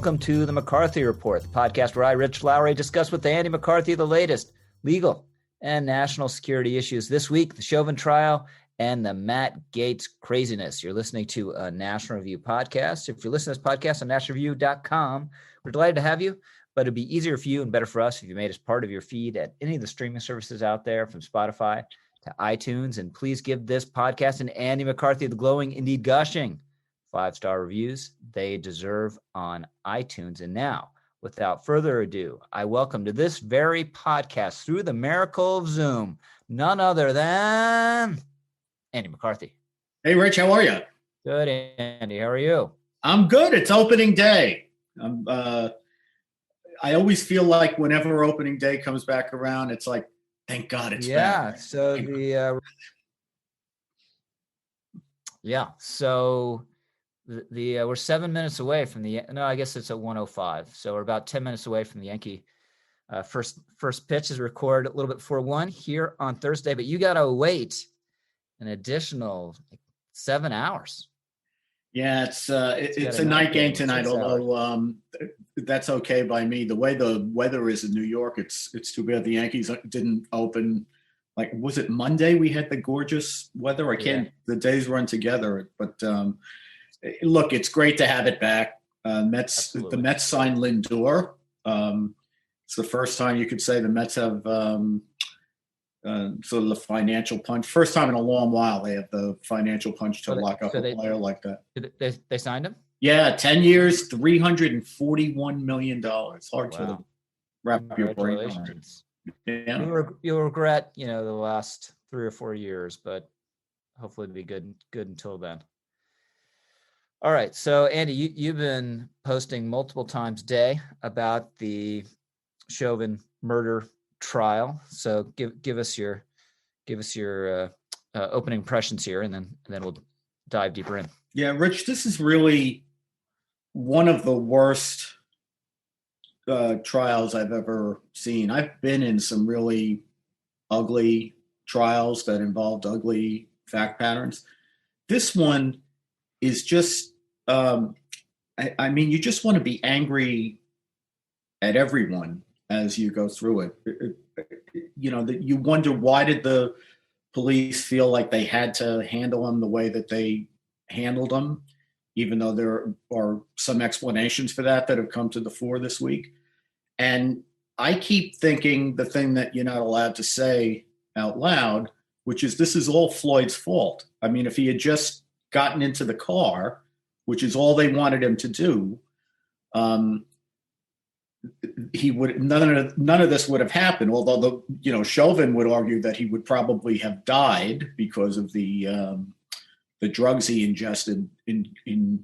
Welcome to the McCarthy Report, the podcast where I, Rich Lowry, discuss with Andy McCarthy the latest legal and national security issues. This week, the Chauvin trial and the Matt Gaetz craziness. You're listening to a National Review podcast. If you're listening to this podcast on nationalreview.com, we're delighted to have you, but it'd be easier for you and better for us if you made us part of your feed at any of the streaming services out there, from Spotify to iTunes. And please give this podcast and Andy McCarthy the glowing, indeed gushing 5-star reviews they deserve on iTunes. And now, without further ado, I welcome to this very podcast, through the miracle of Zoom, none other than Andy McCarthy. Hey, Rich, how are you? Good, Andy. How are you? I'm good. It's opening day. I always feel like whenever opening day comes back around, it's like, thank God it's back. So we're 7 minutes away from I guess it's at 1:05. So we're about 10 minutes away from the Yankee first pitch is recorded a little bit before 1 here on Thursday, but you got to wait an additional 7 hours. Yeah, it's a night game tonight, although that's okay by me. The way the weather is in New York, it's too bad the Yankees didn't open. Like, was it Monday we had the gorgeous weather? The days run together, but look, it's great to have it back. The Mets signed Lindor. It's the first time you could say the Mets have sort of the financial punch. First time in a long while they have the financial punch to lock up a player like that. They signed him? Yeah, 10 years, $341 million. Hard to wrap your brain around. Yeah. You'll regret, the last 3 or 4 years, but hopefully it'll be good until then. All right, so Andy, you've been posting multiple times a day about the Chauvin murder trial. So give us your opening impressions here, and then we'll dive deeper in. Yeah, Rich, this is really one of the worst trials I've ever seen. I've been in some really ugly trials that involved ugly fact patterns. This one is just, you just want to be angry at everyone as you go through it. That you wonder, why did the police feel like they had to handle him the way that they handled him, even though there are some explanations for that have come to the fore this week. And I keep thinking the thing that you're not allowed to say out loud, which is, this is all Floyd's fault. I mean, if he had just gotten into the car, which is all they wanted him to do, he would none of this would have happened. Although Chauvin would argue that he would probably have died because of the drugs he ingested in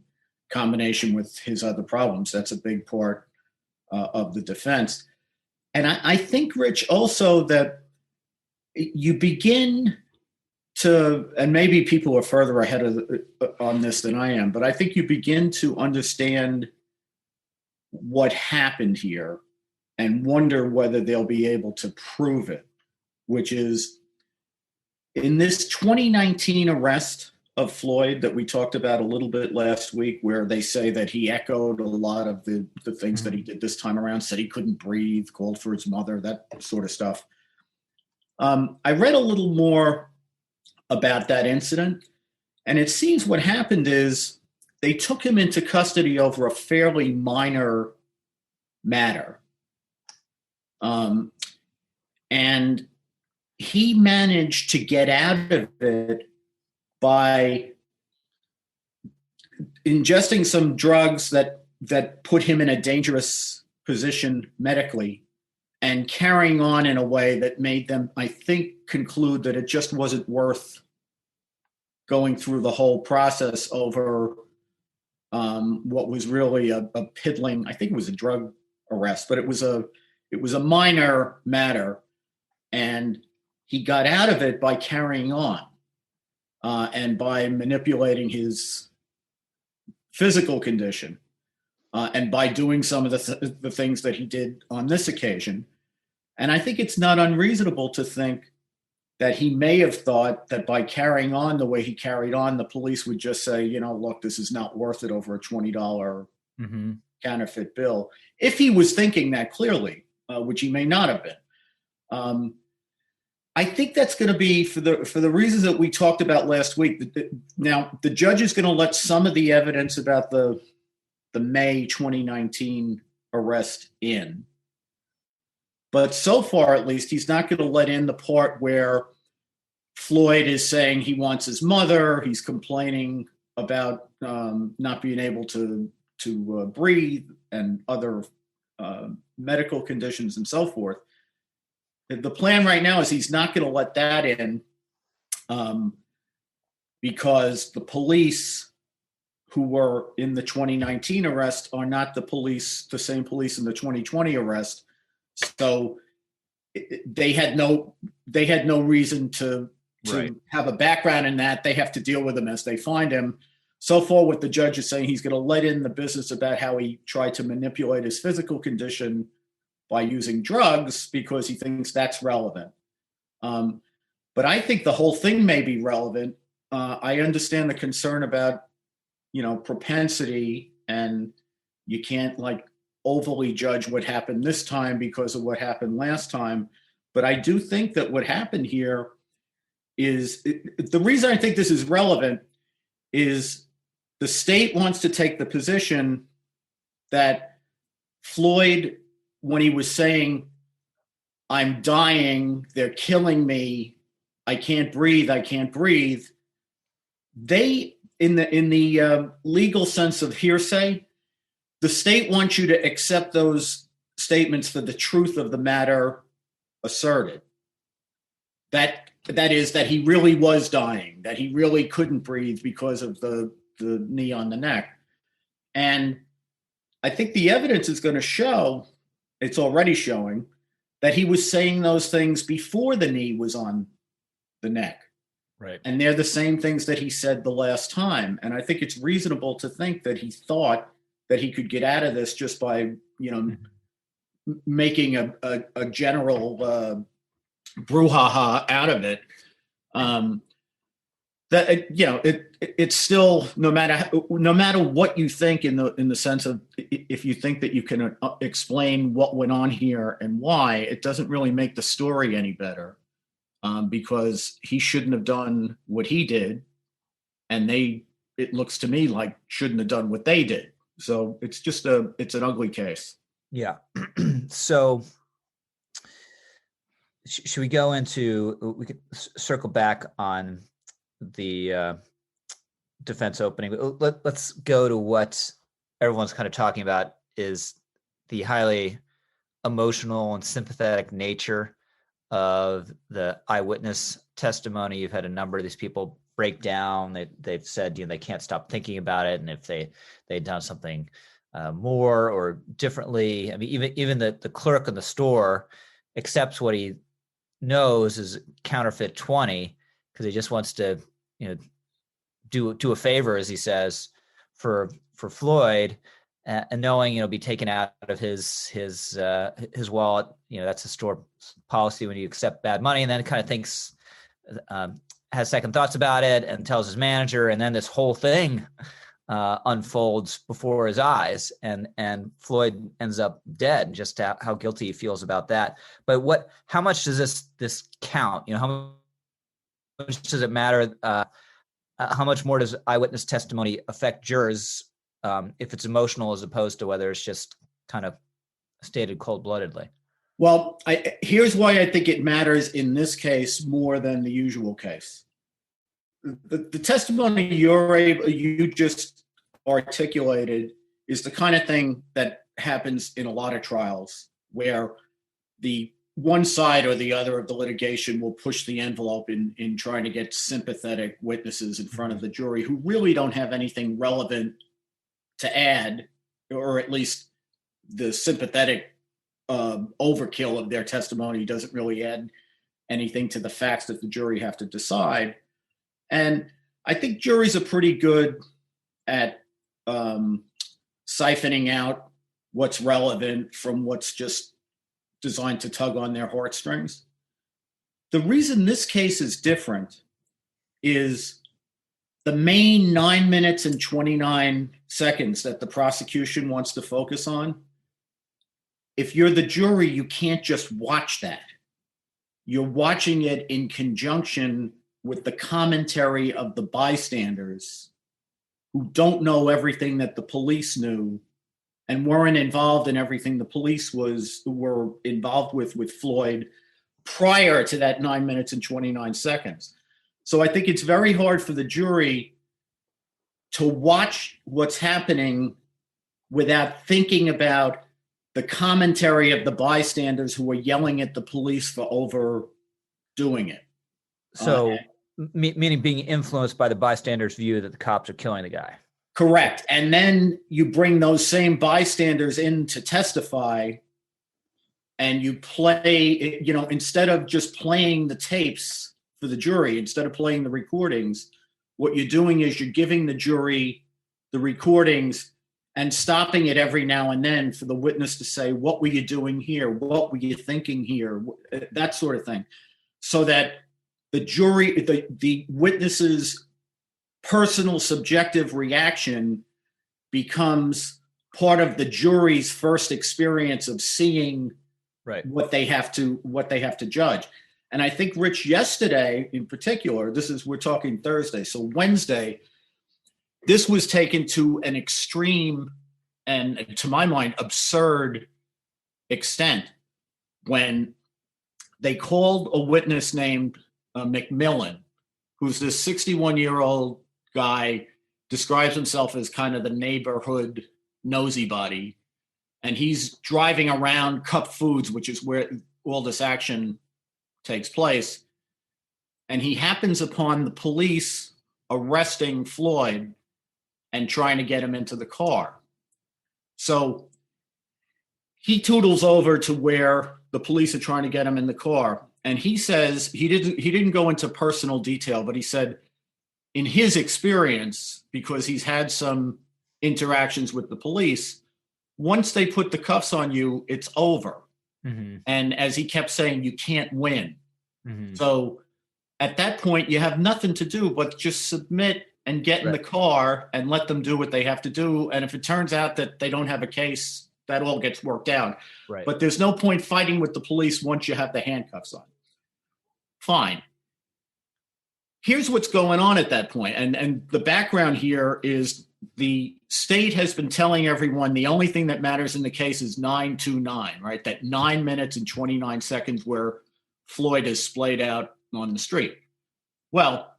combination with his other problems. That's a big part of the defense. And I think, Rich, also that you begin to, and maybe people are further ahead on this than I am, but I think you begin to understand what happened here and wonder whether they'll be able to prove it, which is, in this 2019 arrest of Floyd that we talked about a little bit last week, where they say that he echoed a lot of the things that he did this time around, said he couldn't breathe, called for his mother, that sort of stuff. I read a little more about that incident, and it seems what happened is they took him into custody over a fairly minor matter. And he managed to get out of it by ingesting some drugs that put him in a dangerous position medically, and carrying on in a way that made them, I think, conclude that it just wasn't worth going through the whole process over what was really a piddling, I think it was a drug arrest, but it was a minor matter, and he got out of it by carrying on and by manipulating his physical condition and by doing some of the things that he did on this occasion. And I think it's not unreasonable to think that he may have thought that by carrying on the way he carried on, the police would just say, look, this is not worth it over a $20 counterfeit bill, if he was thinking that clearly, which he may not have been. I think that's going to be for the reasons that we talked about last week. Now, the judge is going to let some of the evidence about the May 2019 arrest in. But so far, at least, he's not going to let in the part where Floyd is saying he wants his mother. He's complaining about not being able to breathe and other medical conditions and so forth. The plan right now is he's not going to let that in because the police who were in the 2019 arrest are not the same police in the 2020 arrest. So they had no reason to have a background in that. They have to deal with him as they find him. So far, what the judge is saying, he's going to let in the business about how he tried to manipulate his physical condition by using drugs because he thinks that's relevant. But I think the whole thing may be relevant. I understand the concern about, propensity, and you can't overly judge what happened this time because of what happened last time. But I do think that what happened here is the reason I think this is relevant is the state wants to take the position that Floyd, when he was saying, "I'm dying, they're killing me, I can't breathe, they, in the legal sense of hearsay, the state wants you to accept those statements for the truth of the matter asserted. That is that he really was dying, that he really couldn't breathe because of the knee on the neck. And I think the evidence is going to show, it's already showing, that he was saying those things before the knee was on the neck. Right. And they're the same things that he said the last time. And I think it's reasonable to think that he thought that he could get out of this just by, making a general brouhaha out of it. It's still, no matter what you think in the sense of, if you think that you can explain what went on here and why, it doesn't really make the story any better, because he shouldn't have done what he did, and it looks to me like shouldn't have done what they did. So it's an ugly case. Yeah. So should we go into, we could circle back on the defense opening. Let's go to what everyone's kind of talking about is the highly emotional and sympathetic nature of the eyewitness testimony. You've had a number of these people break down. They've said, they can't stop thinking about it. And if they'd done something more or differently, I mean, even the clerk in the store accepts what he knows is counterfeit 20 because he just wants to, do a favor, as he says, for Floyd, and knowing, be taken out of his wallet. That's a store policy when you accept bad money, and then kind of thinks, has second thoughts about it and tells his manager, and then this whole thing unfolds before his eyes, and Floyd ends up dead, and just how guilty he feels about that. But how much does this count? How much does it matter? How much more does eyewitness testimony affect jurors if it's emotional as opposed to whether it's just kind of stated cold-bloodedly? Well, here's why I think it matters in this case more than the usual case. The testimony you just articulated is the kind of thing that happens in a lot of trials where the one side or the other of the litigation will push the envelope in trying to get sympathetic witnesses in front of the jury who really don't have anything relevant to add, or at least the sympathetic overkill of their testimony doesn't really add anything to the facts that the jury have to decide. And I think juries are pretty good at siphoning out what's relevant from what's just designed to tug on their heartstrings. The reason this case is different is the main 9 minutes and 29 seconds that the prosecution wants to focus on, if you're the jury, you can't just watch that. You're watching it in conjunction with the commentary of the bystanders who don't know everything that the police knew and weren't involved in everything the police were involved with Floyd prior to that 9 minutes and 29 seconds. So I think it's very hard for the jury to watch what's happening without thinking about the commentary of the bystanders who were yelling at the police for overdoing it. So, meaning being influenced by the bystanders' view that the cops are killing the guy. Correct. And then you bring those same bystanders in to testify, and you play, instead of just playing the tapes for the jury, instead of playing the recordings, what you're doing is you're giving the jury the recordings and stopping it every now and then for the witness to say, what were you doing here? What were you thinking here? That sort of thing. So that the jury, the witness's personal subjective reaction becomes part of the jury's first experience of seeing what they have to judge. And I think, Rich, yesterday in particular, we're talking Thursday, so Wednesday, this was taken to an extreme and, to my mind, absurd extent when they called a witness named McMillan, who's this 61-year-old guy, describes himself as kind of the neighborhood nosy body. And he's driving around Cup Foods, which is where all this action takes place. And he happens upon the police arresting Floyd and trying to get him into the car. So he toodles over to where the police are trying to get him in the car. And he says, he didn't go into personal detail, but he said, in his experience, because he's had some interactions with the police, once they put the cuffs on you, it's over. Mm-hmm. And as he kept saying, you can't win. Mm-hmm. So at that point, you have nothing to do but just submit and get in the car and let them do what they have to do. And if it turns out that they don't have a case, that all gets worked out. Right. But there's no point fighting with the police once you have the handcuffs on. Fine. Here's what's going on at that point. And the background here is the state has been telling everyone the only thing that matters in the case is 929, right? That 9 minutes and 29 seconds where Floyd is splayed out on the street. Well,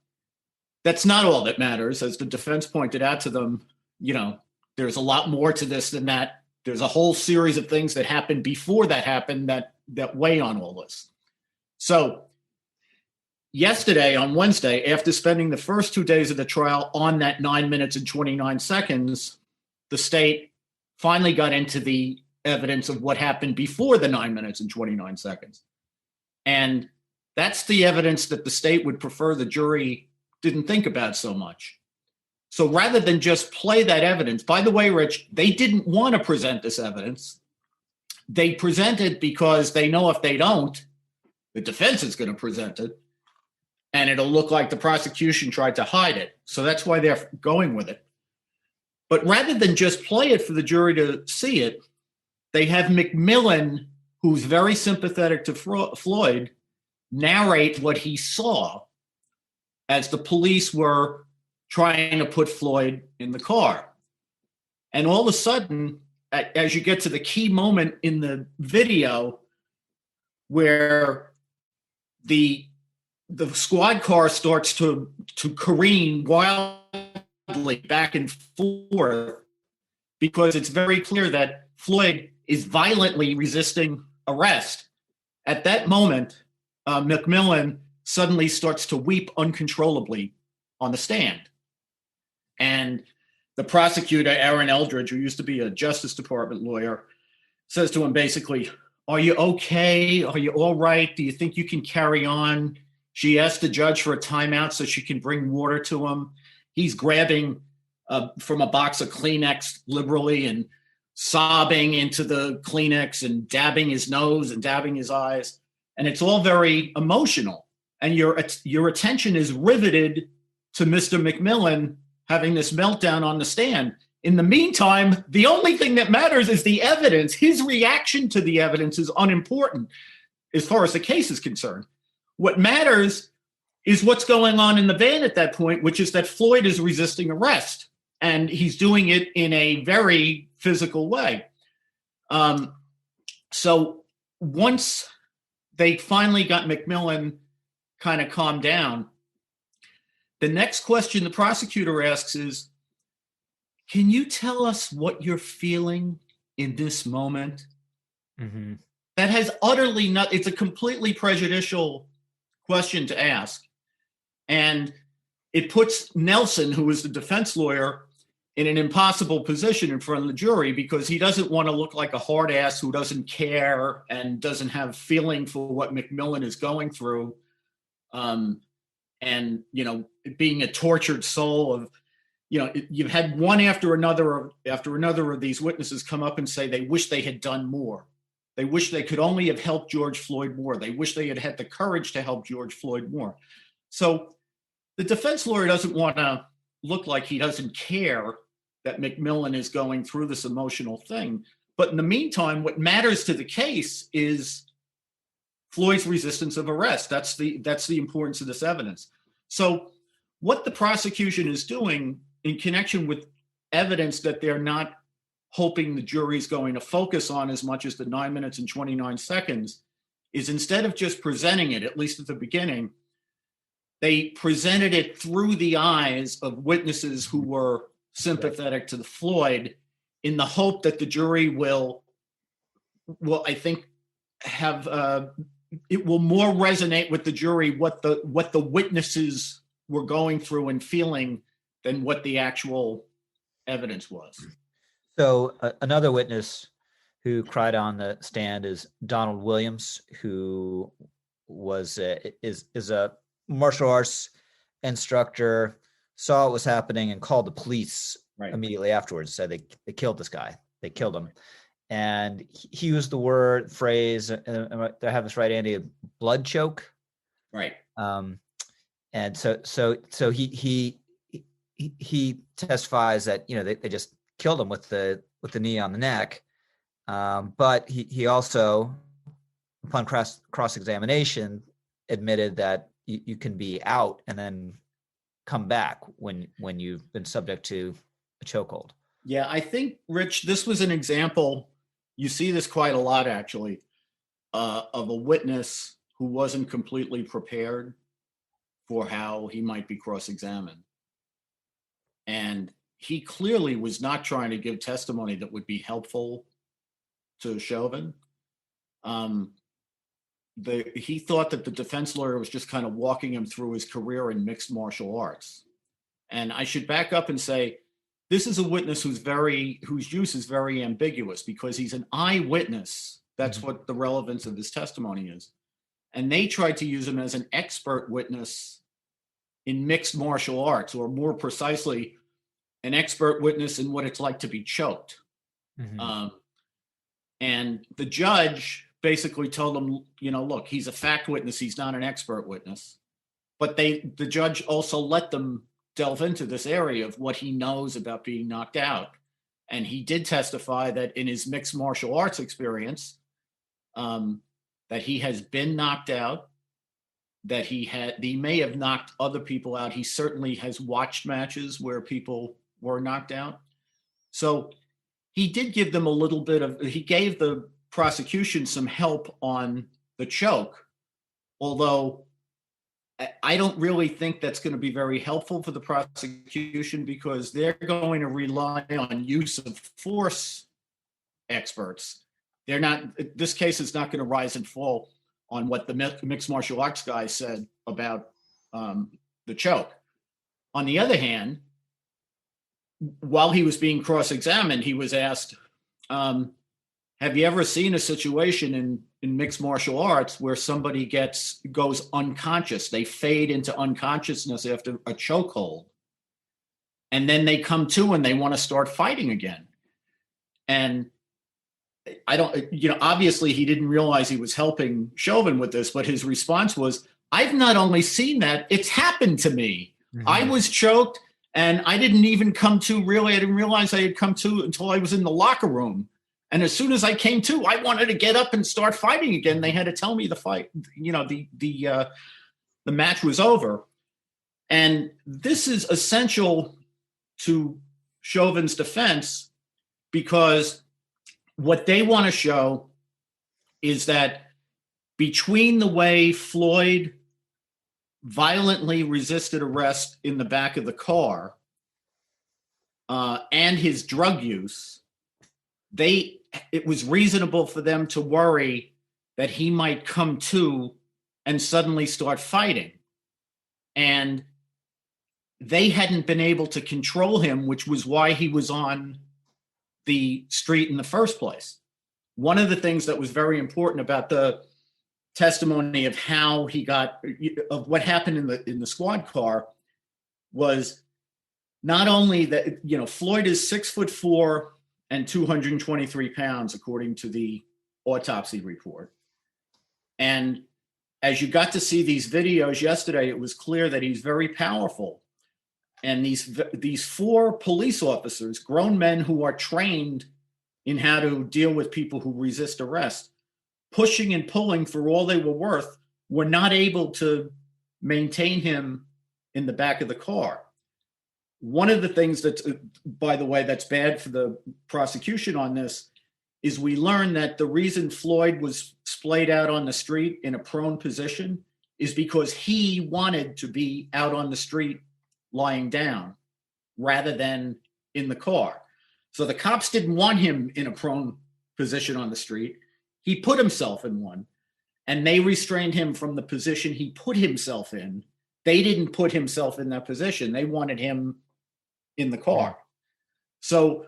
that's not all that matters. As the defense pointed out to them, there's a lot more to this than that. There's a whole series of things that happened before that happened that weigh on all this. So yesterday, on Wednesday, after spending the first 2 days of the trial on that 9 minutes and 29 seconds, the state finally got into the evidence of what happened before the 9 minutes and 29 seconds. And that's the evidence that the state would prefer the jury didn't think about so much. So rather than just play that evidence, by the way, Rich, they didn't want to present this evidence. They present it because they know if they don't, the defense is going to present it. And it'll look like the prosecution tried to hide it. So that's why they're going with it. But rather than just play it for the jury to see it, they have McMillan, who's very sympathetic to Floyd, narrate what he saw as the police were trying to put Floyd in the car. And all of a sudden, as you get to the key moment in the video where the squad car starts to careen wildly back and forth, because it's very clear that Floyd is violently resisting arrest. At that moment, McMillan suddenly starts to weep uncontrollably on the stand. And the prosecutor, Aaron Eldridge, who used to be a Justice Department lawyer, says to him basically, "Are you okay? Are you all right? Do you think you can carry on?" She asked the judge for a timeout so she can bring water to him. He's grabbing from a box of Kleenex liberally and sobbing into the Kleenex and dabbing his nose and dabbing his eyes. And it's all very emotional. And your attention is riveted to Mr. McMillan having this meltdown on the stand. In the meantime, the only thing that matters is the evidence. His reaction to the evidence is unimportant as far as the case is concerned. What matters is what's going on in the van at that point, which is that Floyd is resisting arrest, and he's doing it in a very physical way. So once they finally got McMillan kind of calmed down, the next question the prosecutor asks is, can you tell us what you're feeling in this moment? Mm-hmm. That has utterly not, it's a completely prejudicial question to ask. And it puts Nelson, who is the defense lawyer, in an impossible position in front of the jury, because he doesn't want to look like a hard ass who doesn't care and doesn't have feeling for what McMillan is going through. And, you know, being a tortured soul of, you know, you've had one after another of these witnesses come up and say they wish they had done more. They wish they could only have helped George Floyd more. They wish they had had the courage to help George Floyd more. So the defense lawyer doesn't want to look like he doesn't care that McMillan is going through this emotional thing. But in the meantime, what matters to the case is Floyd's resistance of arrest. That's the importance of this evidence. So what the prosecution is doing in connection with evidence that they're not hoping the jury is going to focus on as much as the 9 minutes and 29 seconds is, instead of just presenting it, at least at the beginning, they presented it through the eyes of witnesses who were sympathetic to the Floyd, in the hope that the jury will I think have it will more resonate with the jury what the witnesses were going through and feeling than what the actual evidence was. So another witness who cried on the stand is Donald Williams, who was is a martial arts instructor, saw what was happening and called the police immediately afterwards. Said they killed this guy. They killed him. And he used the phrase, do I have this right, Andy? Blood choke. Right. And so he testifies that, you know, they just killed him with the knee on the neck. But he also, upon cross-examination, admitted that you can be out and then come back when you've been subject to a chokehold. Yeah, I think, Rich, this was an example. You see this quite a lot, actually, of a witness who wasn't completely prepared for how he might be cross-examined. And he clearly was not trying to give testimony that would be helpful to Chauvin. He thought that the defense lawyer was just kind of walking him through his career in mixed martial arts. And I should back up and say, this is a witness whose use is very ambiguous, because he's an eyewitness. That's what the relevance of his testimony is. And they tried to use him as an expert witness in mixed martial arts, or more precisely, an expert witness in what it's like to be choked. Mm-hmm. And the judge basically told him, you know, look, he's a fact witness. He's not an expert witness. But the judge also let them delve into this area of what he knows about being knocked out. And he did testify that in his mixed martial arts experience, that he has been knocked out, that he may have knocked other people out. He certainly has watched matches where people were knocked out. So he did give them he gave the prosecution some help on the choke, although I don't really think that's going to be very helpful for the prosecution, because they're going to rely on use of force experts. This case is not going to rise and fall on what the mixed martial arts guy said about the choke. On the other hand, while he was being cross-examined, he was asked, have you ever seen a situation in mixed martial arts where somebody goes unconscious? They fade into unconsciousness after a chokehold, and then they come to and they want to start fighting again. And obviously he didn't realize he was helping Chauvin with this, but his response was, I've not only seen that, it's happened to me. I was choked, and I didn't even come to really. I didn't realize I had come to until I was in the locker room. And as soon as I came to, I wanted to get up and start fighting again. They had to tell me the fight, the match was over. And this is essential to Chauvin's defense, because what they want to show is that between the way Floyd violently resisted arrest in the back of the car and his drug use, it was reasonable for them to worry that he might come to and suddenly start fighting. And they hadn't been able to control him, which was why he was on the street in the first place. One of the things that was very important about the testimony of how he of what happened in the squad car was not only that, Floyd is 6'4" and 223 pounds, according to the autopsy report. And as you got to see these videos yesterday, it was clear that he's very powerful. And these four police officers, grown men who are trained in how to deal with people who resist arrest, pushing and pulling for all they were worth, were not able to maintain him in the back of the car. One of the things that, by the way, that's bad for the prosecution on this is we learned that the reason Floyd was splayed out on the street in a prone position is because he wanted to be out on the street lying down rather than in the car. So the cops didn't want him in a prone position on the street. He put himself in one, and they restrained him from the position he put himself in. They didn't put himself in that position. They wanted him in the car. So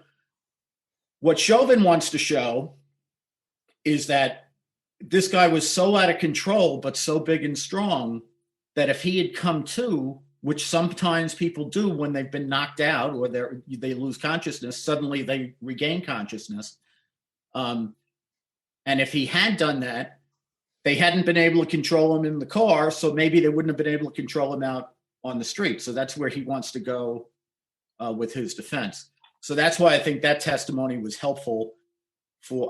what Chauvin wants to show is that this guy was so out of control, but so big and strong, that if he had come to, which sometimes people do when they've been knocked out or they lose consciousness, suddenly they regain consciousness. And if he had done that, they hadn't been able to control him in the car, so maybe they wouldn't have been able to control him out on the street. So that's where he wants to go with his defense. So that's why I think that testimony was helpful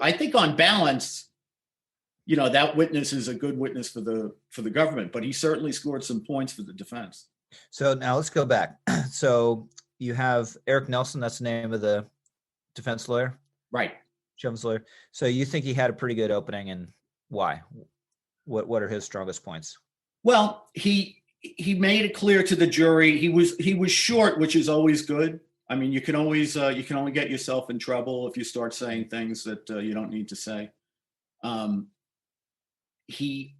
I think on balance, that witness is a good witness for the government, but he certainly scored some points for the defense. So now let's go back. So you have Eric Nelson, that's the name of the defense lawyer? Right. Chauvin's lawyer. So you think he had a pretty good opening, and why? What are his strongest points? Well, he made it clear to the jury. He was short, which is always good. I mean, you can only get yourself in trouble if you start saying things that you don't need to say. He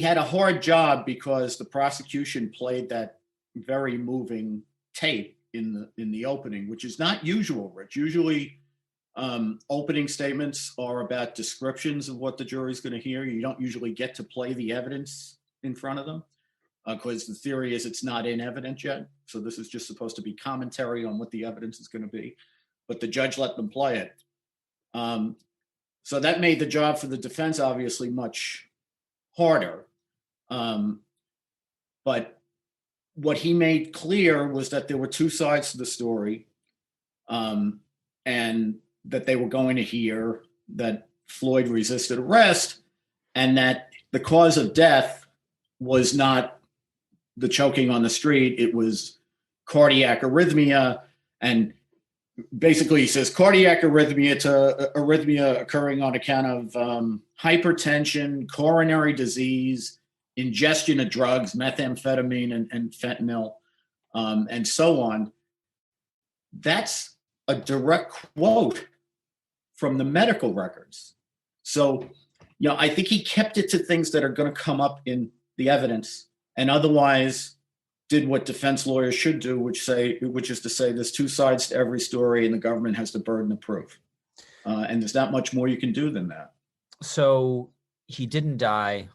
had a hard job because the prosecution played that very moving tape in the opening, which is not usual, Rich. Usually opening statements are about descriptions of what the jury's going to hear. You don't usually get to play the evidence in front of them because the theory is it's not in evidence yet. So this is just supposed to be commentary on what the evidence is going to be. But the judge let them play it. So that made the job for the defense obviously much harder. But what he made clear was that there were two sides to the story, and that they were going to hear that Floyd resisted arrest, and that the cause of death was not the choking on the street. It was cardiac arrhythmia. And basically he says cardiac arrhythmia to arrhythmia occurring on account of hypertension, coronary disease, ingestion of drugs, methamphetamine and fentanyl, and so on. That's a direct quote from the medical records. So, I think he kept it to things that are going to come up in the evidence, and otherwise did what defense lawyers should do, which is to say there's two sides to every story and the government has the burden of proof. And there's not much more you can do than that. So he didn't die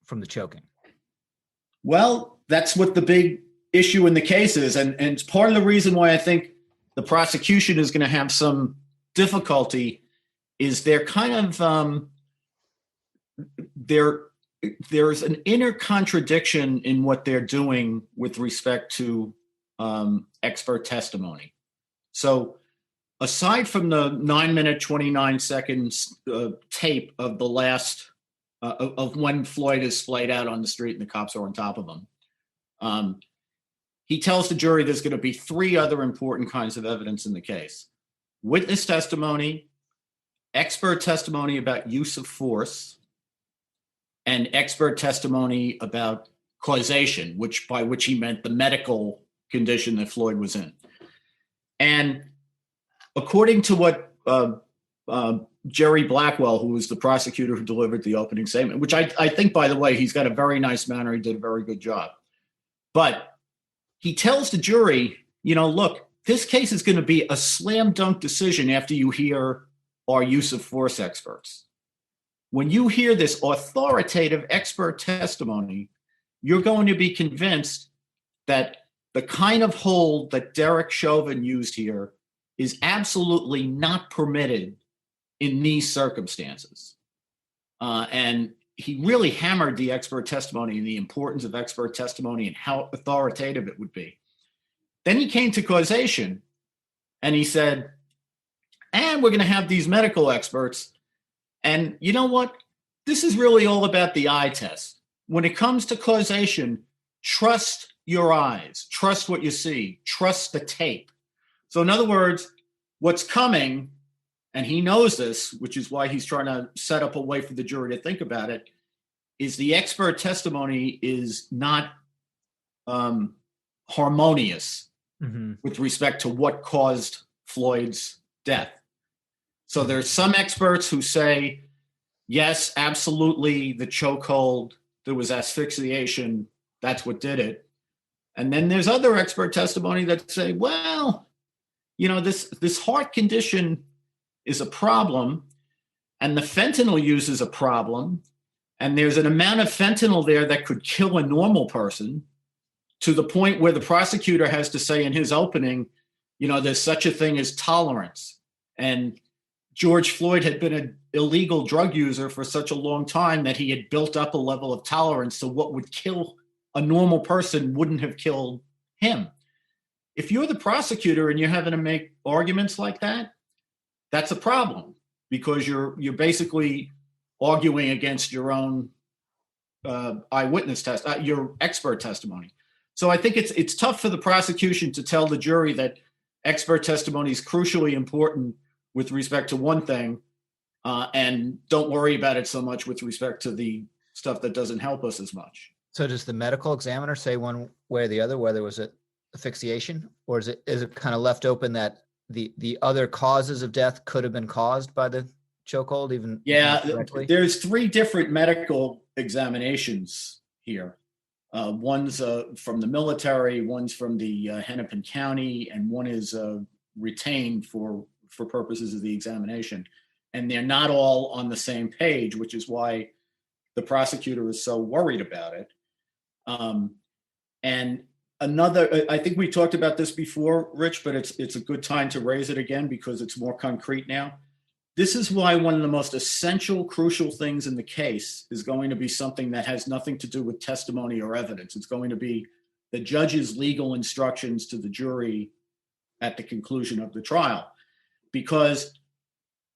from the choking. Well, that's what the big issue in the case is. And it's part of the reason why I think the prosecution is going to have some difficulty is they're kind of, there's an inner contradiction in what they're doing with respect to expert testimony. So aside from the 9-minute, 29 seconds tape of the last, of when Floyd is splayed out on the street and the cops are on top of him, he tells the jury there's going to be 3 other important kinds of evidence in the case: witness testimony, expert testimony about use of force, and expert testimony about causation, by which he meant the medical condition that Floyd was in. And according to what Jerry Blackwell, who was the prosecutor who delivered the opening statement, which I think, by the way, he's got a very nice manner. He did a very good job. But he tells the jury, look, this case is going to be a slam dunk decision after you hear our use of force experts. When you hear this authoritative expert testimony, you're going to be convinced that the kind of hold that Derek Chauvin used here is absolutely not permitted in these circumstances. And he really hammered the expert testimony and the importance of expert testimony and how authoritative it would be. Then he came to causation and he said, and we're going to have these medical experts. And you know what? This is really all about the eye test. When it comes to causation, trust your eyes, trust what you see, trust the tape. So in other words, what's coming, and he knows this, which is why he's trying to set up a way for the jury to think about it, is the expert testimony is not harmonious with respect to what caused Floyd's death. So there's some experts who say, yes, absolutely, the chokehold, there was asphyxiation, that's what did it. And then there's other expert testimony that say, well, this heart condition is a problem, and the fentanyl use is a problem, and there's an amount of fentanyl there that could kill a normal person, to the point where the prosecutor has to say in his opening, there's such a thing as tolerance. And George Floyd had been an illegal drug user for such a long time that he had built up a level of tolerance, so what would kill a normal person wouldn't have killed him. If you're the prosecutor and you're having to make arguments like that, that's a problem, because you're basically arguing against your own eyewitness test, your expert testimony. So I think it's tough for the prosecution to tell the jury that expert testimony is crucially important with respect to one thing, and don't worry about it so much with respect to the stuff that doesn't help us as much. So does the medical examiner say one way or the other, whether it was asphyxiation, or is it kind of left open that the other causes of death could have been caused by the chokehold? There's 3 different medical examinations here. One's from the military, one's from the Hennepin County, and one is retained for purposes of the examination. And they're not all on the same page, which is why the prosecutor is so worried about it. And another, I think we talked about this before, Rich, but it's a good time to raise it again because it's more concrete now. This is why one of the most essential, crucial things in the case is going to be something that has nothing to do with testimony or evidence. It's going to be the judge's legal instructions to the jury at the conclusion of the trial. Because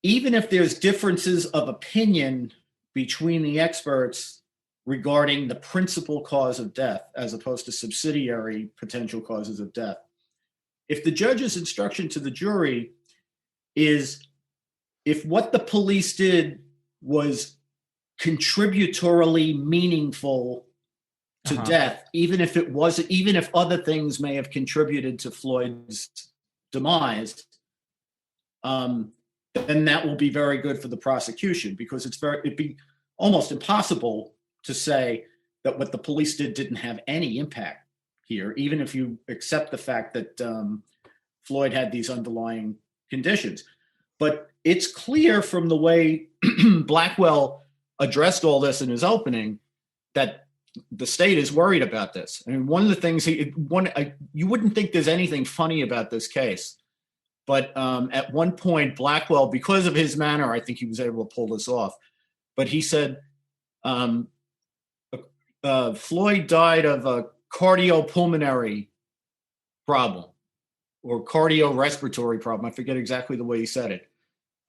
even if there's differences of opinion between the experts regarding the principal cause of death, as opposed to subsidiary potential causes of death, if the judge's instruction to the jury is, if what the police did was contributorily meaningful to death, even if other things may have contributed to Floyd's demise, then that will be very good for the prosecution, because it'd be almost impossible to say that what the police didn't have any impact here, even if you accept the fact that Floyd had these underlying conditions. But it's clear from the way Blackwell addressed all this in his opening that the state is worried about this. I mean, one of the things you wouldn't think there's anything funny about this case, but at one point Blackwell, because of his manner, I think he was able to pull this off. But he said, Floyd died of a cardiopulmonary problem or cardiorespiratory problem. I forget exactly the way he said it.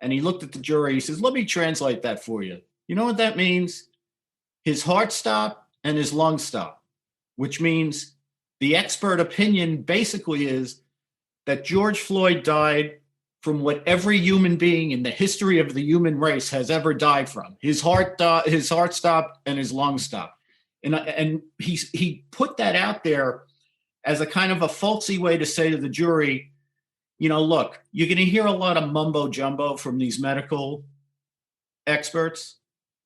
And he looked at the jury. He says, let me translate that for you. You know what that means? His heart stopped and his lungs stopped, which means the expert opinion basically is that George Floyd died from what every human being in the history of the human race has ever died from. His heart stopped and his lungs stopped. And he put that out there as a kind of a folksy way to say to the jury, look, you're going to hear a lot of mumbo jumbo from these medical experts.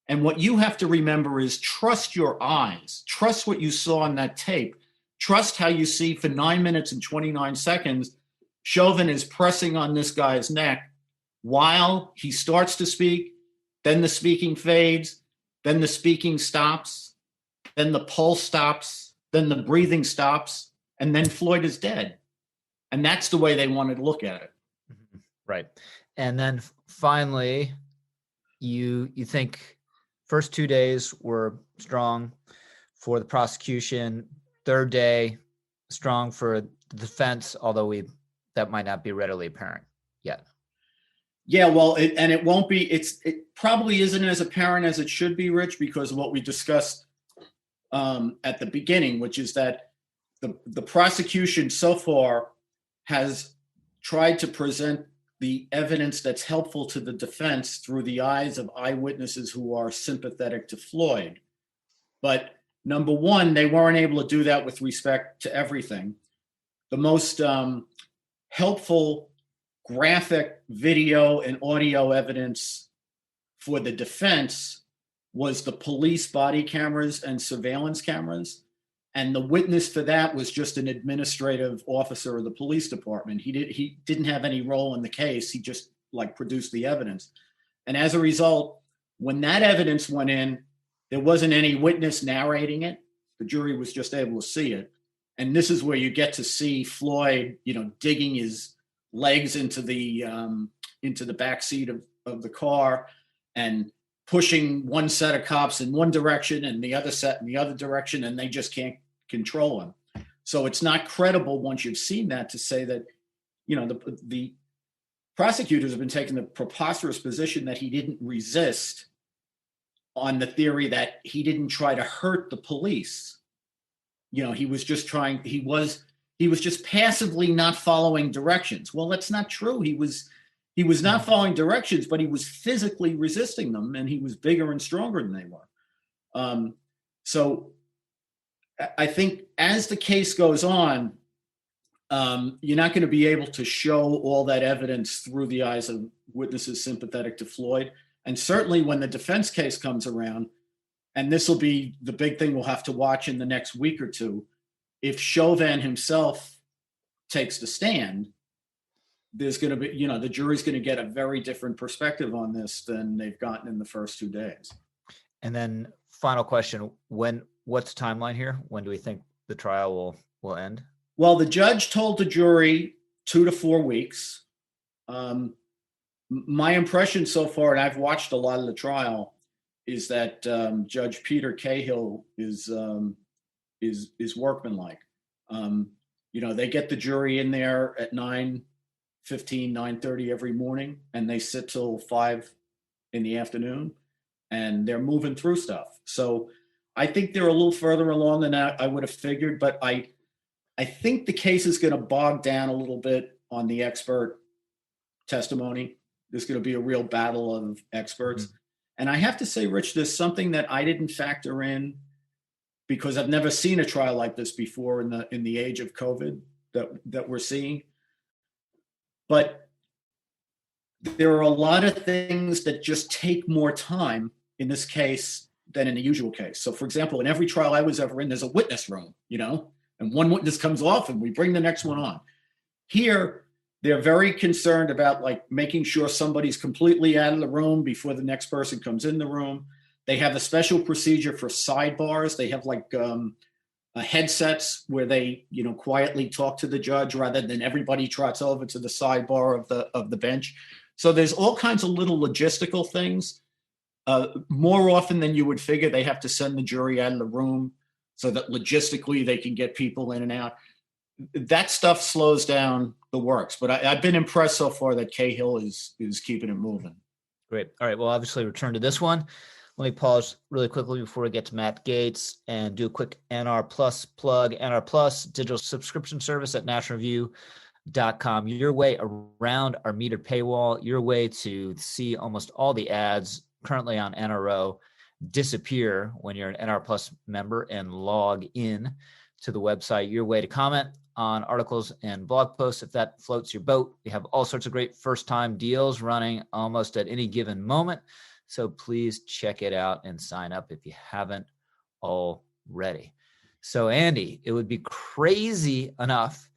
And what you have to remember is trust your eyes. Trust what you saw on that tape. Trust how you see for 9 minutes and 29 seconds, Chauvin is pressing on this guy's neck while he starts to speak. Then the speaking fades. Then the speaking stops. Then the pulse stops. Then the breathing stops. And then Floyd is dead. And that's the way they wanted to look at it. Right. And then finally, you think first 2 days were strong for the prosecution. Third day, strong for the defense, although that might not be readily apparent yet. Yeah, well, it won't be. It probably isn't as apparent as it should be, Rich, because of what we discussed at the beginning, which is that the prosecution so far has tried to present the evidence that's helpful to the defense through the eyes of eyewitnesses who are sympathetic to Floyd. But number one, they weren't able to do that with respect to everything. The most helpful graphic video and audio evidence for the defense was the police body cameras and surveillance cameras. And the witness for that was just an administrative officer of the police department. He didn't have any role in the case. He just produced the evidence. And as a result, when that evidence went in, there wasn't any witness narrating it. The jury was just able to see it. And this is where you get to see Floyd, digging his legs into the back seat of the car and pushing one set of cops in one direction and the other set in the other direction, and they just can't control him. So it's not credible once you've seen that to say that, the prosecutors have been taking the preposterous position that he didn't resist on the theory that he didn't try to hurt the police. He was just passively not following directions. Well, that's not true. He was not following directions, but he was physically resisting them, and he was bigger and stronger than they were. So I think as the case goes on, you're not going to be able to show all that evidence through the eyes of witnesses sympathetic to Floyd. And certainly when the defense case comes around, and this will be the big thing we'll have to watch in the next week or two, if Chauvin himself takes the stand, there's going to be, the jury's going to get a very different perspective on this than they've gotten in the first 2 days. And then final question, what's the timeline here? When do we think the trial will end? Well, the judge told the jury 2 to 4 weeks. My impression so far, and I've watched a lot of the trial, is that Judge Peter Cahill is workmanlike. They get the jury in there at 9:15, 9:30 every morning, and they sit till 5 in the afternoon, and they're moving through stuff. So I think they're a little further along than I would have figured, but I think the case is going to bog down a little bit on the expert testimony. There's going to be a real battle of experts. Mm-hmm. And I have to say, Rich, there's something that I didn't factor in because I've never seen a trial like this before in the age of COVID that we're seeing. But there are a lot of things that just take more time in this case than in the usual case. So, for example, in every trial I was ever in, there's a witness room, and one witness comes off and we bring the next one on. Here, they're very concerned about making sure somebody's completely out of the room before the next person comes in the room. They have a special procedure for sidebars. They have headsets where they, quietly talk to the judge rather than everybody trots over to the sidebar of the bench. So there's all kinds of little logistical things more often than you would figure, they have to send the jury out of the room so that logistically they can get people in and out. That stuff slows down the works. But I've been impressed so far that Cahill is keeping it moving. Great. All right. Well, obviously return to this one. Let me pause really quickly before we get to Matt Gaetz and do a quick NR Plus plug. NR Plus, digital subscription service at nationalreview.com. Your way around our metered paywall, your way to see almost all the ads currently on NRO disappear when you're an NR Plus member and log in to the website. Your way to comment on articles and blog posts if that floats your boat. We have all sorts of great first-time deals running almost at any given moment. So please check it out and sign up if you haven't already. So Andy, it would be crazy enough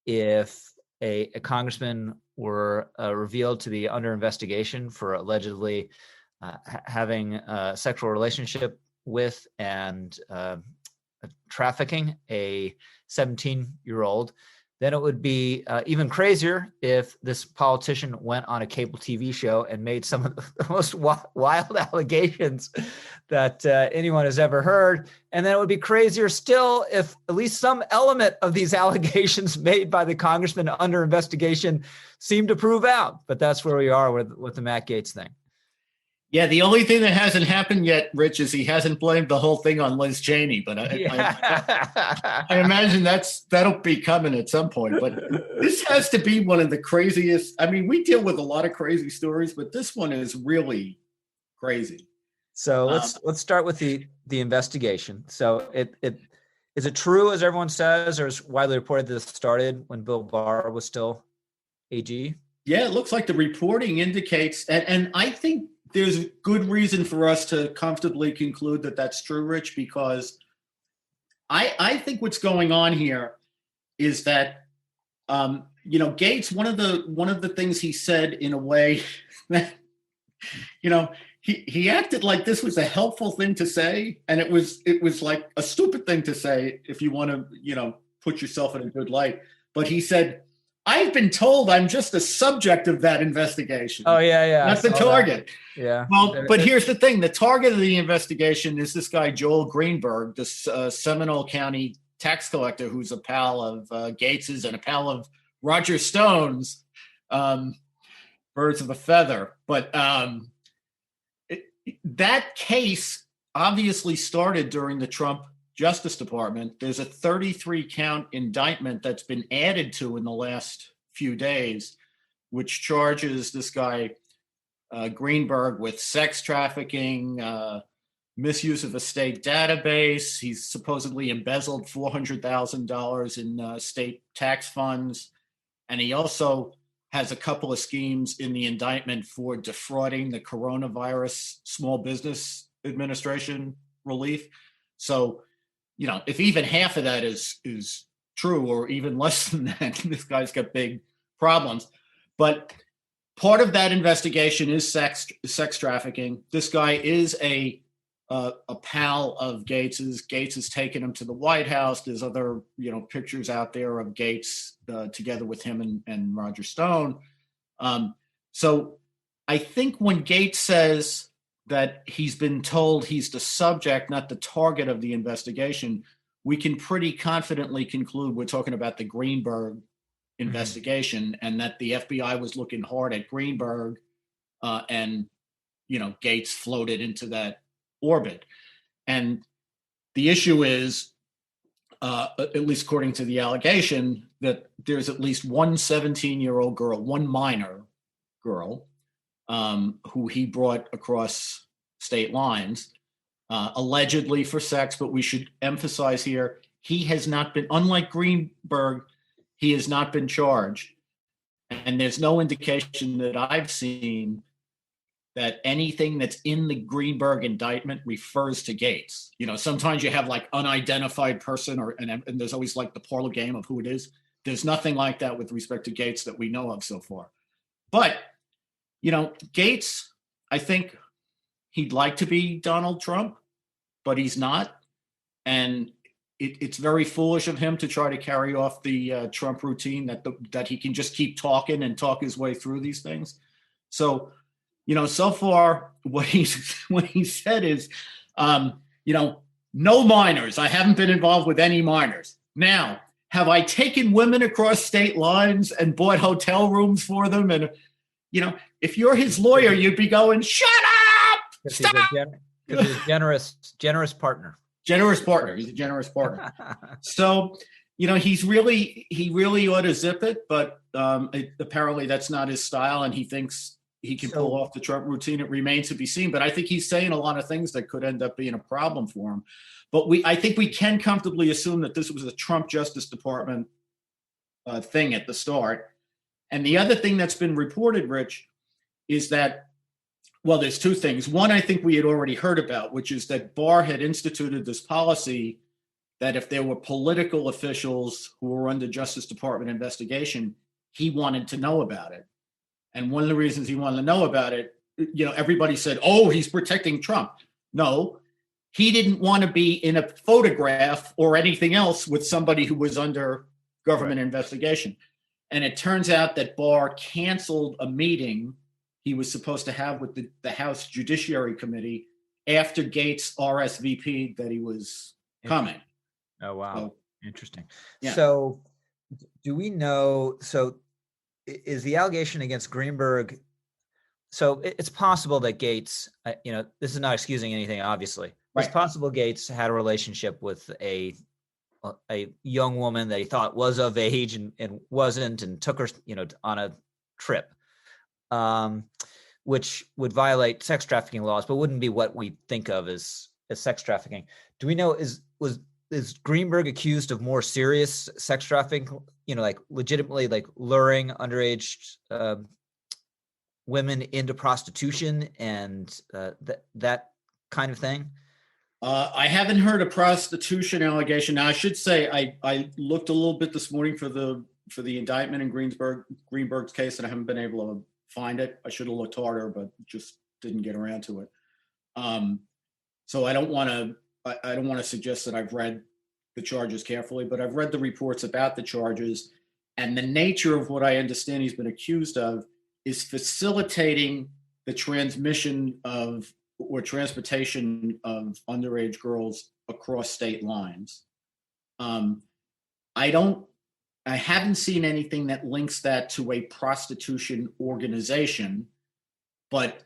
if a congressman were revealed to be under investigation for allegedly having a sexual relationship with and trafficking a 17-year-old. Then it would be even crazier if this politician went on a cable TV show and made some of the most wild allegations that anyone has ever heard. And then it would be crazier still if at least some element of these allegations made by the congressman under investigation seemed to prove out. But that's where we are with the Matt Gaetz thing. Yeah, the only thing that hasn't happened yet, Rich, is he hasn't blamed the whole thing on Liz Cheney. But I imagine that'll be coming at some point. But this has to be one of the craziest. I mean, we deal with a lot of crazy stories, but this one is really crazy. So let's start with the investigation. So is it true, as everyone says, or is widely reported that this started when Bill Barr was still AG? Yeah, it looks like the reporting indicates, and I think there's good reason for us to comfortably conclude that that's true, Rich, because I think what's going on here is that, Gaetz, one of the things he said in a way that, he acted like this was a helpful thing to say. And it was like a stupid thing to say if you want to, put yourself in a good light. But he said, I've been told I'm just a subject of that investigation. Oh, yeah. Not the target. That. Yeah. Well, but here's the thing. The target of the investigation is this guy, Joel Greenberg, this Seminole County tax collector who's a pal of Gaetz's and a pal of Roger Stone's, birds of a feather. But that case obviously started during the Trump Justice Department. There's a 33-count indictment that's been added to in the last few days, which charges this guy Greenberg with sex trafficking, misuse of a state database. He's supposedly embezzled $400,000 in state tax funds, and he also has a couple of schemes in the indictment for defrauding the Coronavirus Small Business Administration relief. So, if even half of that is true, or even less than that, this guy's got big problems. But part of that investigation is sex trafficking. This guy is a pal of Gaetz's. Gaetz has taken him to the White House. There's other pictures out there of Gaetz together with him and Roger Stone. So I think when Gaetz says that he's been told he's the subject, not the target of the investigation, we can pretty confidently conclude we're talking about the Greenberg investigation, and that the FBI was looking hard at Greenberg, and Gaetz floated into that orbit. And the issue is, at least according to the allegation, that there's at least one 17-year-old girl, one minor girl, who he brought across state lines, allegedly for sex. But we should emphasize here, he has not been, unlike Greenberg, he has not been charged. And there's no indication that I've seen that anything that's in the Greenberg indictment refers to Gaetz. Sometimes you have like unidentified person, and there's always like the parlor game of who it is. There's nothing like that with respect to Gaetz that we know of so far. But Gaetz, I think he'd like to be Donald Trump, but he's not. And it's very foolish of him to try to carry off the Trump routine that he can just keep talking and talk his way through these things. So So far what he said is, no minors. I haven't been involved with any minors. Now, have I taken women across state lines and bought hotel rooms for them? And, if you're his lawyer, you'd be going, shut up! Stop! Because he's a generous partner. Generous partner. He's a generous partner. So, he really ought to zip it, but apparently that's not his style, and he thinks he can pull off the Trump routine. It remains to be seen, but I think he's saying a lot of things that could end up being a problem for him. But I think we can comfortably assume that this was a Trump Justice Department thing at the start. And the other thing that's been reported, Rich, is that, well, there's two things. One, I think we had already heard about, which is that Barr had instituted this policy that if there were political officials who were under Justice Department investigation, he wanted to know about it. And one of the reasons he wanted to know about it, everybody said, oh, he's protecting Trump. No, he didn't want to be in a photograph or anything else with somebody who was under government investigation. And it turns out that Barr canceled a meeting he was supposed to have with the House Judiciary Committee after Gates RSVP'd that he was coming. Oh, wow. So, interesting. Yeah. So do we know, is the allegation against Greenberg, so it's possible that Gates, this is not excusing anything, obviously. Right. It's possible Gates had a relationship with a young woman that he thought was of age and wasn't, and took her, on a trip, which would violate sex trafficking laws, but wouldn't be what we think of as sex trafficking. Do we know, is Greenberg accused of more serious sex trafficking, like legitimately like luring underage women into prostitution and that kind of thing? I haven't heard a prostitution allegation. Now, I should say I looked a little bit this morning for the indictment in Greenberg's case, and I haven't been able to find it. I should have looked harder, but just didn't get around to it. So I don't want to suggest that I've read the charges carefully, but I've read the reports about the charges, and the nature of what I understand he's been accused of is facilitating the transmission of or transportation of underage girls across state lines. I haven't seen anything that links that to a prostitution organization, but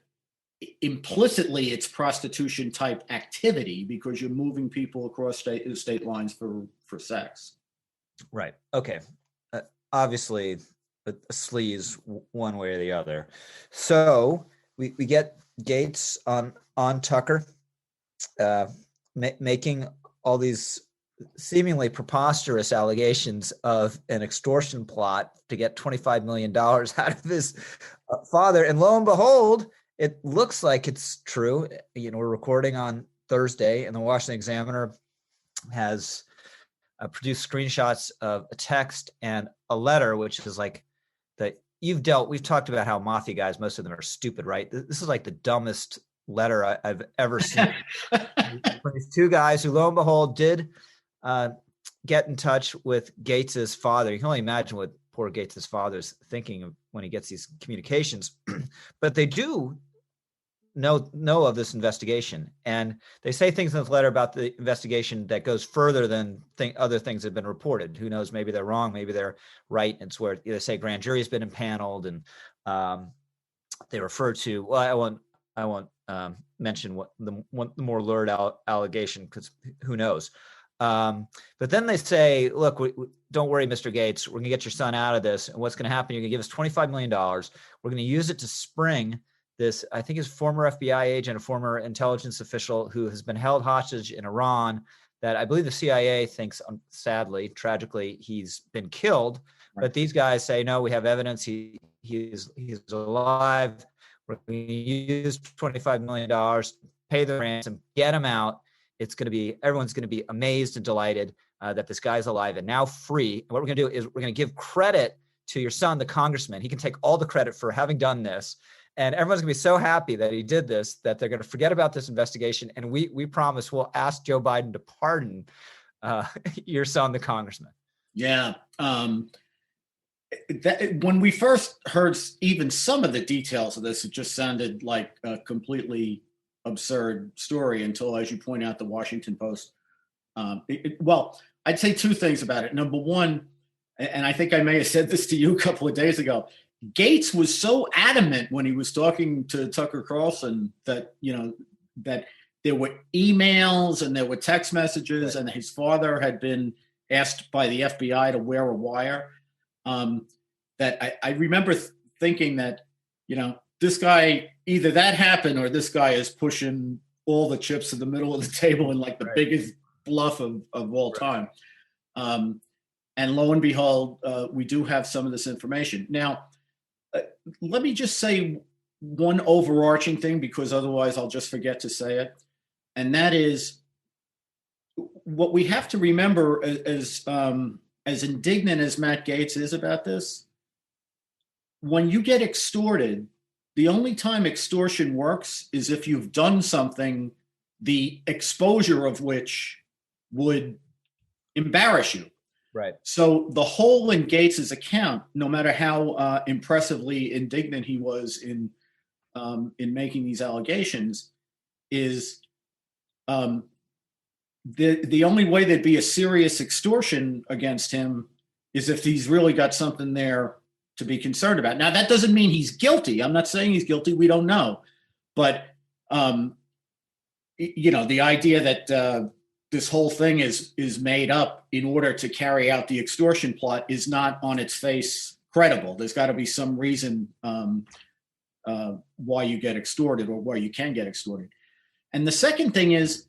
implicitly it's prostitution type activity because you're moving people across state lines for sex. Right. Okay. Obviously a sleaze one way or the other. So we get Gates on Tucker, making all these seemingly preposterous allegations of an extortion plot to get $25 million out of his father. And lo and behold, it looks like it's true. We're recording on Thursday, and the Washington Examiner has produced screenshots of a text and a letter, which is like that we've talked about how mafia guys, most of them are stupid, right? This is like the dumbest letter I've ever seen. From these two guys who, lo and behold, did get in touch with Gates's father. You can only imagine what poor Gates's father's thinking of when he gets these communications. But they do know of this investigation, and they say things in this letter about the investigation that goes further than other things that have been reported. Who knows? Maybe they're wrong, maybe they're right. It's where they say grand jury has been impaneled, and they refer to. Well, I won't mention what the more lurid allegation, because who knows. But then they say, look, don't worry, Mr. Gates, we're going to get your son out of this. And what's going to happen, you're going to give us $25 million. We're going to use it to spring this, I think, is former FBI agent, a former intelligence official who has been held hostage in Iran, that I believe the CIA thinks, sadly, tragically, he's been killed. Right. But these guys say, no, we have evidence he's alive. We're going to use $25 million, pay the ransom, get him out. Everyone's going to be amazed and delighted that this guy's alive and now free. And what we're going to do is we're going to give credit to your son, the congressman. He can take all the credit for having done this. And everyone's going to be so happy that he did this that they're going to forget about this investigation. And we promise we'll ask Joe Biden to pardon your son, the congressman. Yeah. when we first heard even some of the details of this, it just sounded like a completely absurd story until, as you point out, the Washington Post. Well, I'd say two things about it. Number one, and I think I may have said this to you a couple of days ago, Gates was so adamant when he was talking to Tucker Carlson that, that there were emails and there were text messages, and his father had been asked by the FBI to wear a wire. That I remember thinking that, this guy, either that happened or this guy is pushing all the chips to the middle of the table in like the biggest bluff of all time. And lo and behold, we do have some of this information. Now, let me just say one overarching thing, because otherwise I'll just forget to say it. And that is, what we have to remember, as indignant as Matt Gaetz is about this, when you get extorted, the only time extortion works is if you've done something, the exposure of which would embarrass you. Right. So the hole in Gates's account, no matter how impressively indignant he was in making these allegations, is the only way there'd be a serious extortion against him is if he's really got something there to be concerned about. Now, that doesn't mean he's guilty. I'm not saying he's guilty. We don't know. But, the idea that this whole thing is made up in order to carry out the extortion plot is not on its face credible. There's got to be some reason why you get extorted, or why you can get extorted. And the second thing is,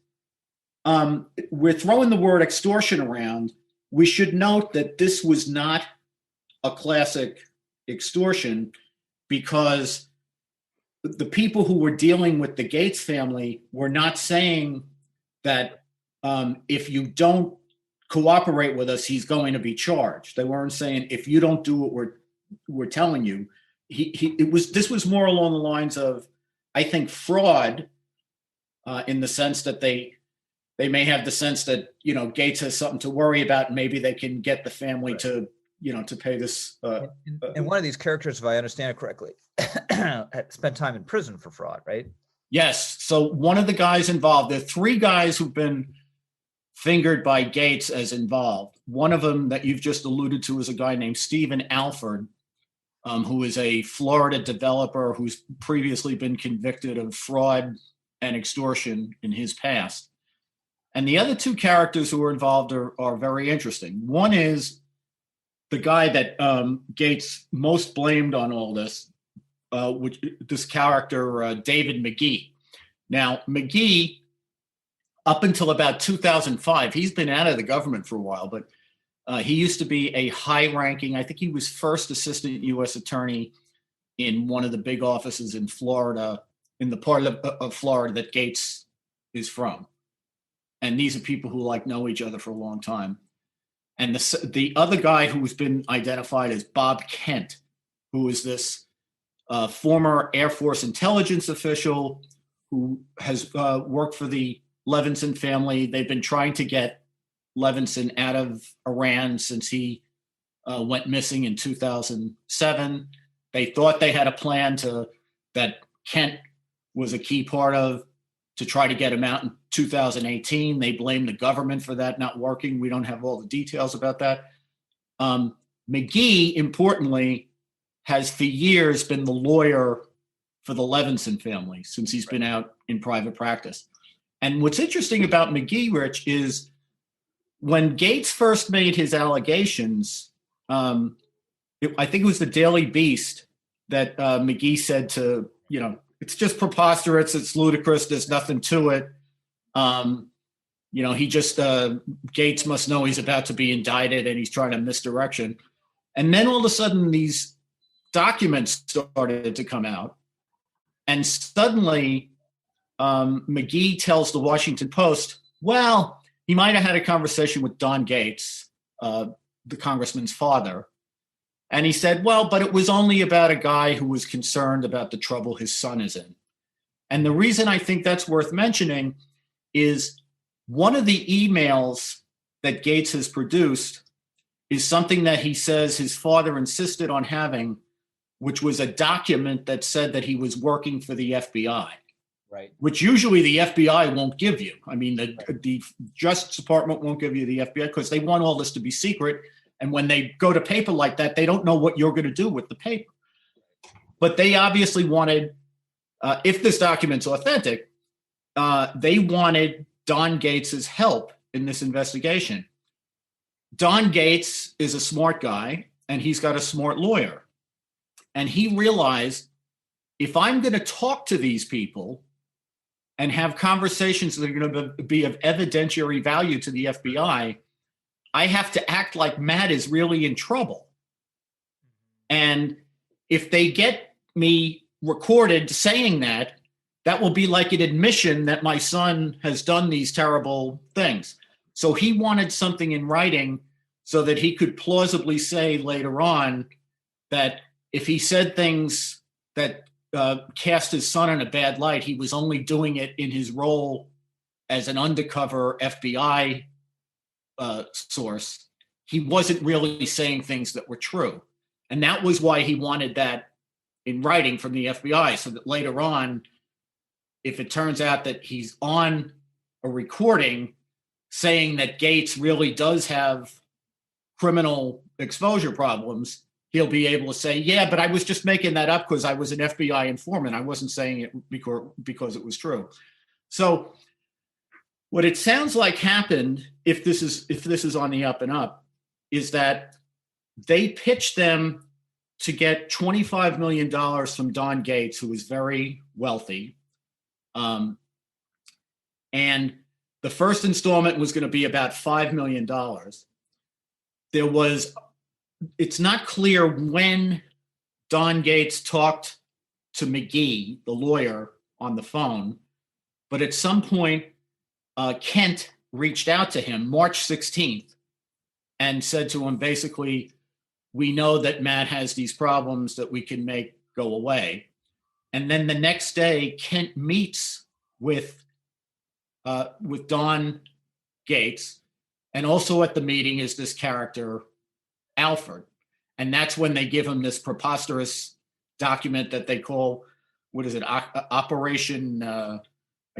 we're throwing the word extortion around. We should note that this was not a classic extortion, because the people who were dealing with the Gaetz family were not saying that if you don't cooperate with us, he's going to be charged. They weren't saying, if you don't do what we're telling you. This was more along the lines of, I think, fraud, in the sense that they may have the sense that, Gaetz has something to worry about. Maybe they can get the family to pay this. And one of these characters, if I understand it correctly, spent time in prison for fraud, right? Yes. So one of the guys involved, there are three guys who've been fingered by Gaetz as involved. One of them that you've just alluded to is a guy named Stephen Alford, who is a Florida developer who's previously been convicted of fraud and extortion in his past. And the other two characters who are involved are very interesting. One is the guy that Gaetz most blamed on all this, this character, David McGee. Now, McGee, up until about 2005, he's been out of the government for a while, but he used to be a high-ranking, I think he was first assistant U.S. attorney in one of the big offices in Florida, in the part of Florida that Gaetz is from. And these are people who know each other for a long time. And the other guy who's been identified as Bob Kent, who is this former Air Force intelligence official who has worked for the Levinson family. They've been trying to get Levinson out of Iran since he went missing in 2007. They thought they had a plan that Kent was a key part of, to try to get him out in 2018. They blamed the government for that not working. We don't have all the details about that. McGee, importantly, has for years been the lawyer for the Levinson family since he's been out in private practice. And what's interesting about McGee, Rich, is when Gaetz first made his allegations, I think it was the Daily Beast that McGee said to, it's just preposterous. It's ludicrous. There's nothing to it. He just, Gaetz must know he's about to be indicted and he's trying to misdirection. And then all of a sudden these documents started to come out. And suddenly McGee tells the Washington Post, well, he might have had a conversation with Don Gaetz, the congressman's father. And he said, well, but it was only about a guy who was concerned about the trouble his son is in. And the reason I think that's worth mentioning is one of the emails that Gaetz has produced is something that he says his father insisted on having, which was a document that said that he was working for the FBI. Right. Which usually the FBI won't give you. I mean, the Justice Department won't give you the FBI because they want all this to be secret. And when they go to paper like that, they don't know what you're going to do with the paper. But they obviously wanted, if this document's authentic, they wanted Don Gates's help in this investigation. Don Gates is a smart guy, and he's got a smart lawyer. And he realized, if I'm going to talk to these people and have conversations that are going to be of evidentiary value to the FBI, I have to act like Matt is really in trouble. And if they get me recorded saying that, that will be like an admission that my son has done these terrible things. So he wanted something in writing so that he could plausibly say later on that if he said things that cast his son in a bad light, he was only doing it in his role as an undercover FBI source. He wasn't really saying things that were true. And that was why he wanted that in writing from the FBI, so that later on, if it turns out that he's on a recording saying that Gates really does have criminal exposure problems, he'll be able to say, yeah, but I was just making that up because I was an FBI informant. I wasn't saying it because it was true. So what it sounds like happened, if this is on the up and up, is that they pitched them to get $25 million from Don Gates, who was very wealthy. And the first installment was going to be about $5 million. It's not clear when Don Gates talked to McGee, the lawyer, on the phone, but at some point, Kent reached out to him March 16th and said to him, basically, we know that Matt has these problems that we can make go away. And then the next day, Kent meets with Don Gates, and also at the meeting is this character, Alfred. And that's when they give him this preposterous document that they call, what is it, Operation, I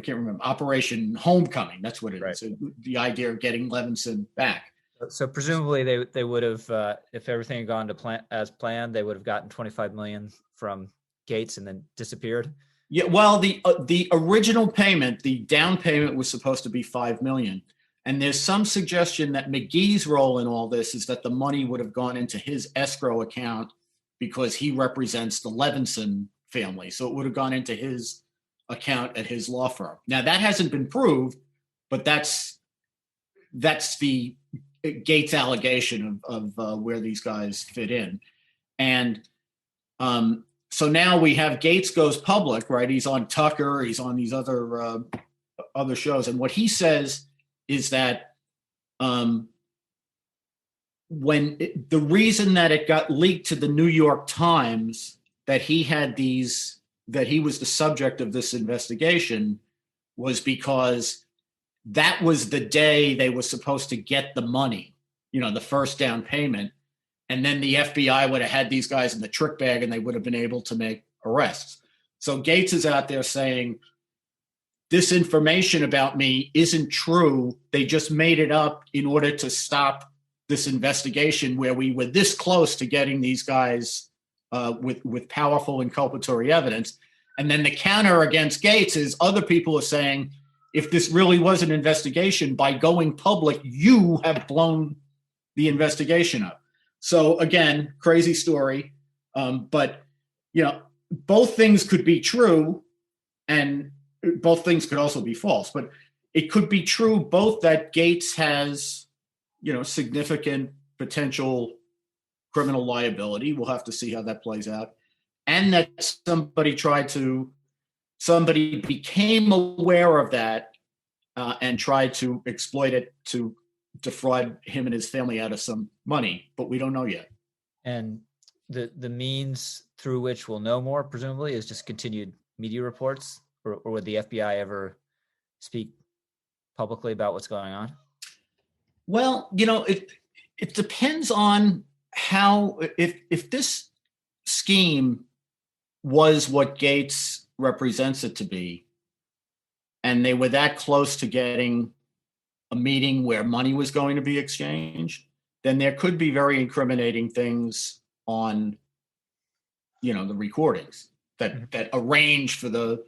can't remember, Operation Homecoming. That's what it is. So the idea of getting Levinson back. So presumably they would have, if everything had gone to as planned, they would have gotten $25 million from Gates and then disappeared. Yeah, well, the original payment, the down payment, was supposed to be $5 million. And there's some suggestion that McGee's role in all this is that the money would have gone into his escrow account because he represents the Levinson family. So it would have gone into his account at his law firm. Now, that hasn't been proved, but that's the Gates allegation of where these guys fit in. And so now we have Gates goes public, right? He's on Tucker. He's on these other shows. And what he says is that the reason that it got leaked to the New York Times that he was the subject of this investigation was because that was the day they were supposed to get the money, the first down payment. And then the FBI would have had these guys in the trick bag and they would have been able to make arrests. So Gates is out there saying, this information about me isn't true. They just made it up in order to stop this investigation where we were this close to getting these guys with powerful inculpatory evidence. And then the counter against Gates is other people are saying, if this really was an investigation, by going public, you have blown the investigation up. So again, crazy story. But, both things could be true and both things could also be false. But it could be true both that Gates has, significant potential criminal liability. We'll have to see how that plays out. And that somebody became aware of that and tried to exploit it to defraud him and his family out of some money, but we don't know yet. And the means through which we'll know more, presumably, is just continued media reports, or would the FBI ever speak publicly about what's going on? Well, It depends on how, if this scheme was what Gates represents it to be, and they were that close to getting a meeting where money was going to be exchanged, then there could be very incriminating things on, the recordings that arranged for the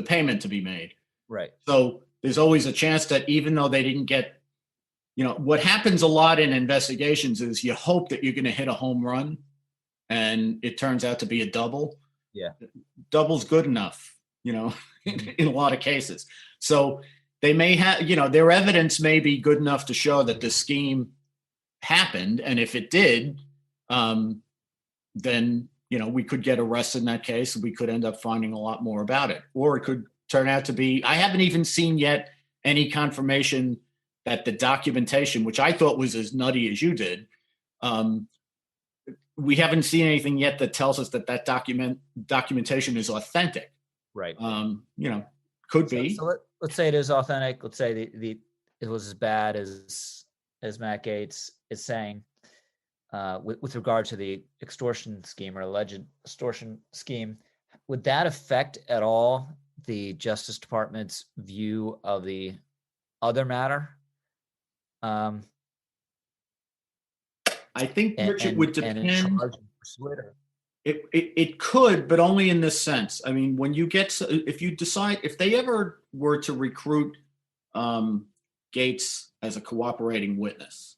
payment to be made. Right. So there's always a chance that even though they didn't get, what happens a lot in investigations is you hope that you're going to hit a home run, and it turns out to be a double. Yeah. Double's good enough, in a lot of cases. So they may have, their evidence may be good enough to show that the scheme happened. And if it did, then, we could get arrested in that case. We could end up finding a lot more about it. Or it could turn out to be, I haven't even seen yet any confirmation that the documentation, which I thought was as nutty as you did, we haven't seen anything yet that tells us that documentation is authentic. Right. Could be. So let's say it is authentic. Let's say it was as bad as Matt Gaetz is saying, with regard to the extortion scheme or alleged extortion scheme. Would that affect at all the Justice Department's view of the other matter? I think, Rich, it would depend. It could, but only in this sense. I mean, when you get, if they ever were to recruit Gaetz as a cooperating witness,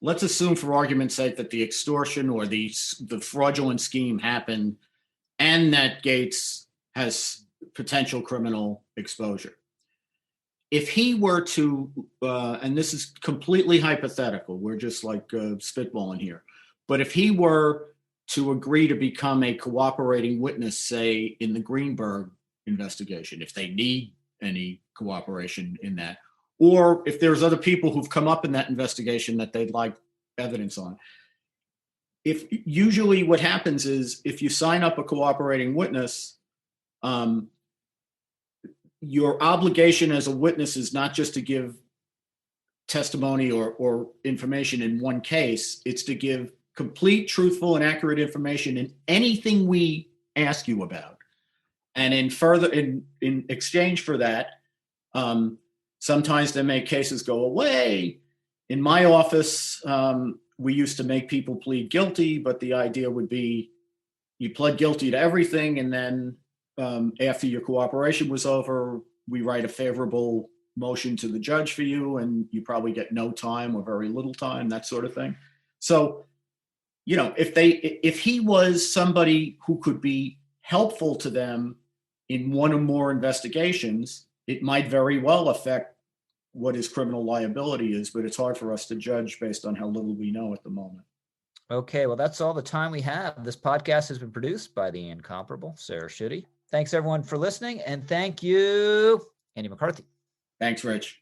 let's assume for argument's sake that the extortion or the fraudulent scheme happened and that Gaetz has potential criminal exposure. If he were to, and this is completely hypothetical, we're just like spitballing here, but if he were to agree to become a cooperating witness, say, in the Greenberg investigation, if they need any cooperation in that, or if there's other people who've come up in that investigation that they'd like evidence on. Usually what happens is if you sign up a cooperating witness, your obligation as a witness is not just to give testimony or information in one case, it's to give complete, truthful, and accurate information in anything we ask you about. And in exchange for that, sometimes they make cases go away. In my office, we used to make people plead guilty, but the idea would be you pled guilty to everything, and then after your cooperation was over, we write a favorable motion to the judge for you, and you probably get no time or very little time, that sort of thing. So, if he was somebody who could be helpful to them in one or more investigations, it might very well affect what his criminal liability is, but it's hard for us to judge based on how little we know at the moment. Okay, well, that's all the time we have. This podcast has been produced by the incomparable Sarah Schutte. Thanks, everyone, for listening, and thank you, Andy McCarthy. Thanks, Rich.